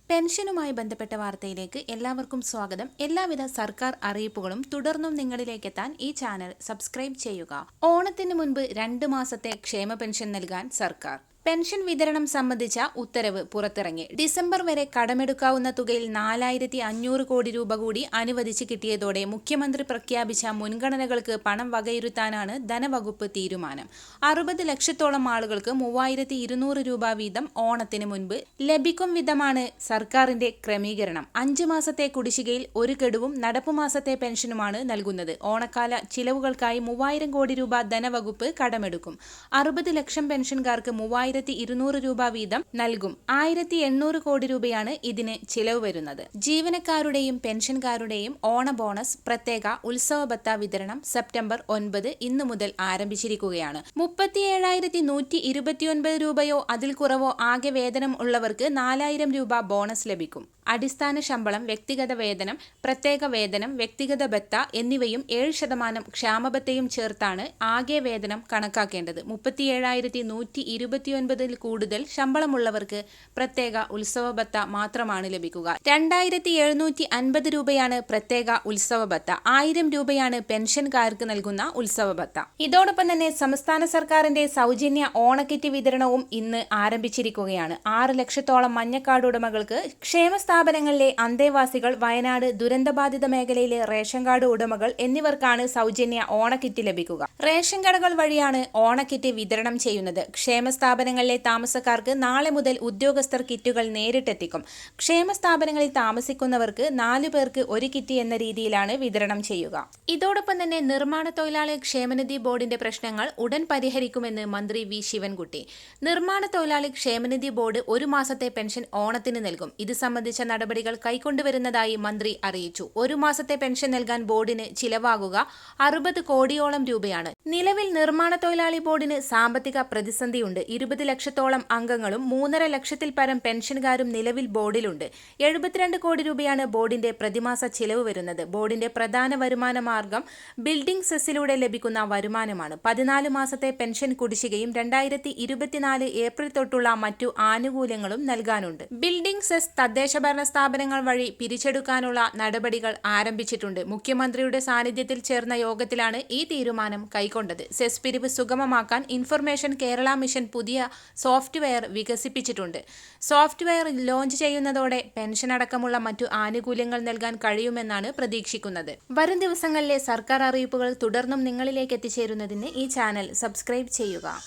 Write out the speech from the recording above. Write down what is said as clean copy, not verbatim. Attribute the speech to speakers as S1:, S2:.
S1: പെൻഷനുമായി ബന്ധപ്പെട്ട വാർത്തയിലേക്ക് എല്ലാവർക്കും സ്വാഗതം. എല്ലാവിധ സർക്കാർ അറിയിപ്പുകളും തുടർന്നും നിങ്ങളിലേക്കെത്താൻ ഈ ചാനൽ സബ്സ്ക്രൈബ് ചെയ്യുക. ഓണത്തിന് മുൻപ് 2 മാസത്തെ ക്ഷേമ പെൻഷൻ നൽകാൻ സർക്കാർ. പെൻഷൻ വിതരണം സംബന്ധിച്ച ഉത്തരവ് പുറത്തിറങ്ങി. ഡിസംബർ വരെ കടമെടുക്കാവുന്ന തുകയിൽ 4500 കോടി രൂപ കൂടി അനുവദിച്ച് കിട്ടിയതോടെ മുഖ്യമന്ത്രി പ്രഖ്യാപിച്ച മുൻഗണനകൾക്ക് പണം വകയിരുത്താനാണ് ധനവകുപ്പ് തീരുമാനം. 60 ലക്ഷത്തോളം ആളുകൾക്ക് 3200 രൂപ വീതം ഓണത്തിന് മുൻപ് ലഭിക്കും വിധമാണ് സർക്കാരിന്റെ ക്രമീകരണം. 5 മാസത്തെ കുടിശ്ശികയിൽ ഒരു ഗഡുവും നടപ്പുമാസത്തെ പെൻഷനുമാണ് നൽകുന്നത്. ഓണക്കാല ചിലവുകൾക്കായി 3000 കോടി രൂപ ധനവകുപ്പ് കടമെടുക്കും. 60 ലക്ഷം പെൻഷൻകാർക്ക് 3200 രൂപ വീതം നൽകും. 1800 കോടി രൂപയാണ് ഇതിന് ചിലവ് വരുന്നത്. ജീവനക്കാരുടെയും പെൻഷൻകാരുടെയും ഓണ ബോണസ് പ്രത്യേക ഉത്സവ ഭത്ത വിതരണം സെപ്റ്റംബർ 9 ഇന്നു മുതൽ ആരംഭിച്ചിരിക്കുകയാണ്. 37,129 രൂപയോ അതിൽ കുറവോ ആകെ വേതനം ഉള്ളവർക്ക് 4000 രൂപ ബോണസ് ലഭിക്കും. അടിസ്ഥാന ശമ്പളം, വ്യക്തിഗത വേതനം, പ്രത്യേക വേതനം, വ്യക്തിഗത ഭത്ത എന്നിവയും 7% ക്ഷാമബത്തയും ചേർത്താണ് ആകെ വേതനം കണക്കാക്കേണ്ടത്. 37,129 കൂടുതൽ ശമ്പളമുള്ളവർക്ക് പ്രത്യേക ഉത്സവ ഭത്ത മാത്രമാണ് ലഭിക്കുക. 2750 രൂപയാണ് പ്രത്യേക ഉത്സവ ഭത്ത. 1000 രൂപയാണ് പെൻഷൻകാർക്ക് നൽകുന്ന ഉത്സവ ഭത്ത. ഇതോടൊപ്പം തന്നെ സംസ്ഥാന സർക്കാരിന്റെ സൗജന്യ ഓണക്കിറ്റ് വിതരണവും ഇന്ന് ആരംഭിച്ചിരിക്കുകയാണ്. 6 ലക്ഷത്തോളം മഞ്ഞക്കാർഡ് ഉടമകൾക്ക്, ക്ഷേമ സ്ഥാപനങ്ങളിലെ അന്തേവാസികൾ, വയനാട് ദുരന്തബാധിത മേഖലയിലെ റേഷൻ കാർഡ് ഉടമകൾ എന്നിവർക്കാണ് സൗജന്യ ഓണക്കിറ്റ് ലഭിക്കുക. റേഷൻ കടകൾ വഴിയാണ് ഓണക്കിറ്റ് വിതരണം ചെയ്യുന്നത്. ക്ഷേമ സ്ഥാപനങ്ങളിലെ താമസക്കാർക്ക് നാളെ മുതൽ ഉദ്യോഗസ്ഥർ കിറ്റുകൾ നേരിട്ടെത്തിക്കും. ക്ഷേമ സ്ഥാപനങ്ങളിൽ താമസിക്കുന്നവർക്ക് 4 പേർക്ക് ഒരു കിറ്റ് എന്ന രീതിയിലാണ് വിതരണം ചെയ്യുക. ഇതോടൊപ്പം തന്നെ നിർമ്മാണ തൊഴിലാളി ക്ഷേമനിധി ബോർഡിന്റെ പ്രശ്നങ്ങൾ ഉടൻ പരിഹരിക്കുമെന്ന് മന്ത്രി വി ശിവൻകുട്ടി. നിർമ്മാണ തൊഴിലാളി ക്ഷേമനിധി ബോർഡ് 1 മാസത്തെ പെൻഷൻ ഓണത്തിന് നൽകും. ഇത് സംബന്ധിച്ച നടപടികൾ കൈക്കൊണ്ടുവരുന്നതായി മന്ത്രി അറിയിച്ചു. 1 മാസത്തെ പെൻഷൻ നൽകാൻ ബോർഡിന് ചിലവാകുക 60 കോടിയോളം രൂപയാണ്. നിലവിൽ നിർമ്മാണ തൊഴിലാളി ബോർഡിന് സാമ്പത്തിക പ്രതിസന്ധിയുണ്ട്. 20 ലക്ഷത്തോളം അംഗങ്ങളും 3.5 ലക്ഷത്തിൽ പരം പെൻഷൻകാരും നിലവിൽ ബോർഡിലുണ്ട്. 72 കോടി രൂപയാണ് ബോർഡിന്റെ പ്രതിമാസ ചിലവ് വരുന്നത്. ബോർഡിന്റെ പ്രധാന വരുമാന മാർഗം ബിൽഡിംഗ് സെസ്സിലൂടെ ലഭിക്കുന്ന വരുമാനമാണ്. 14 മാസത്തെ പെൻഷൻ കുടിശ്ശികയും 2024 ഏപ്രിൽ തൊട്ടുള്ള മറ്റു ആനുകൂല്യങ്ങളും നൽകാനുണ്ട്. ബിൽഡിംഗ് സെസ് തദ്ദേശഭരണ സ്ഥാപനങ്ങൾ വഴി പിരിച്ചെടുക്കാനുള്ള നടപടികൾ ആരംഭിച്ചിട്ടുണ്ട്. മുഖ്യമന്ത്രിയുടെ സാന്നിധ്യത്തിൽ ചേർന്ന യോഗത്തിലാണ് ഈ തീരുമാനം കൈക്കൊണ്ടത്. സെസ് പിരിവ് സുഗമമാക്കാൻ ഇൻഫർമേഷൻ കേരള മിഷൻ പുതിയ സോഫ്റ്റ്വെയർ വികസിപ്പിച്ചിട്ടുണ്ട്. സോഫ്റ്റ്വെയർ ലോഞ്ച് ചെയ്യുന്നതോടെ പെൻഷൻ അടക്കമുള്ള മറ്റു ആനുകൂല്യങ്ങൾ നൽകാൻ കഴിയുമെന്നാണ് പ്രതീക്ഷിക്കുന്നത്. വരും ദിവസങ്ങളിലെ സർക്കാർ അറിയിപ്പുകൾ തുടർന്നും നിങ്ങളിലേക്ക് എത്തിച്ചേരുന്നതിന് ഈ ചാനൽ സബ്സ്ക്രൈബ് ചെയ്യുക.